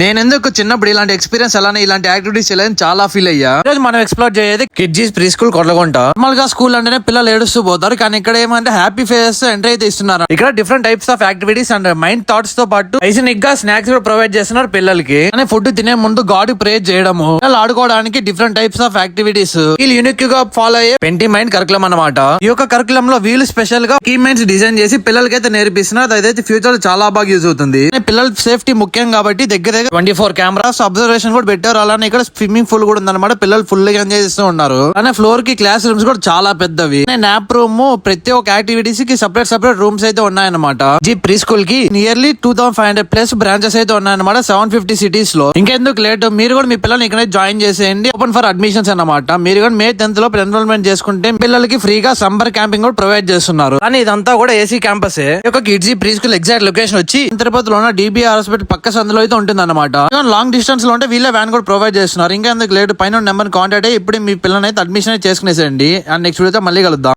నేను ఎందుకు చిన్నప్పుడు ఇలాంటి ఎక్స్పీరియన్స్ అలానే ఇలాంటి యాక్టివిటీస్ చేయాలని చాలా ఫీల్ అయ్యా. ఈరోజు మనం ఎక్స్ప్లోర్ చేయేది కిడ్జీస్ ప్రీ స్కూల్ కొట్లగుంట. నార్మల్ గా స్కూల్ అంటేనే పిల్లలు ఏడుస్తూ పోతారు, కానీ ఇక్కడ ఏమంటే హ్యాపీ ఫేస్ ఎంట్రీ అయితే ఇస్తున్నారు. ఇక్కడ different types of activities and mind thoughts తో పాటు హైజీనిక్ గా స్నాక్స్ కూడా ప్రొవైడ్ చేస్తున్నారు పిల్లలకి. కానీ ఫుడ్ తినే ముందు గాడ్ ప్రే చేయడము, పిల్లలు ఆడుకోవడానికి డిఫరెంట్ టైప్స్ ఆఫ్ యాక్టివిటీస్ వీళ్ళు యూనిక్ గా ఫాలో అయ్యే పెంటి మైండ్ కరికులం అన్నమాట. ఈ యొక్క కరికులం లో వీళ్ళు స్పెషల్ గా కీ మైండ్స్ డిజైన్ చేసి పిల్లలకి అయితే నేర్పిస్తున్నారు. అదైతే ఫ్యూచర్ లో చాలా బాగా యూజ్ అవుతుంది. పిల్లల సేఫ్టీ ముఖ్యం కాబట్టి దగ్గర 24 కెమెరాస్ అబ్జర్వేషన్ కూడా పెట్టారు. అలానే ఇక్కడ స్విమ్మింగ్ పూల్ కూడా ఉందన్నమాట. పిల్లలు ఫుల్ గా ఎంజాయ్ చేస్తూ ఉన్నారు. అలానే ఫ్లోర్ కి క్లాస్ రూమ్స్ కూడా చాలా పెద్దవి. నాప్ రూమ్, ప్రతి ఒక్క యాక్టివిటీస్ కి సెపరేట్ రూమ్స్ అయితే ఉన్నాయన్నమాట. జీ ప్రీ స్కూల్ కి నియర్లీ 2500 ప్లస్ బ్రాంచెస్ అయితే ఉన్నాయన్నమాట 750 సిటీస్ లో. ఇంకెందుకు లేట్, మీరు కూడా మీ పిల్లల్ని ఇక్కడ జాయిన్ చేసేయండి. ఓపెన్ ఫర్ అడ్మిషన్స్ అన్నమాట. మీరు కూడా May 10th లో ఎన్రోల్మెంట్ చేసుకుంటే పిల్లలకి ఫ్రీగా సమ్మర్ క్యాంపింగ్ కూడా ప్రొవైడ్ చేస్తున్నారు. కానీ ఇదంతా కూడా ఏసీ క్యాంపస్. ఒక Kidzee pre school exact location వచ్చి తిరుపతిలో ఉన్న DBR హాస్పిటల్ పక్క సందులో అయితే ఉంటుంది అన్నమాట. లాంగ్ డిస్టెన్స్ లో ఉంటే వీళ్ళే వ్యాన్ కూడా ప్రొవైడ్ చేస్తున్నారు. ఇంకా ఎందుకు లేట్, పైన నెంబర్ కాంటాక్ట్ అయ్యి ఇప్పుడు మీ పిల్లల్ని అయితే అడ్మిషన్ చేసుకునేసేయండి. అండ్ నెక్స్ట్ వీడియోతో మళ్ళీ కలుద్దాం.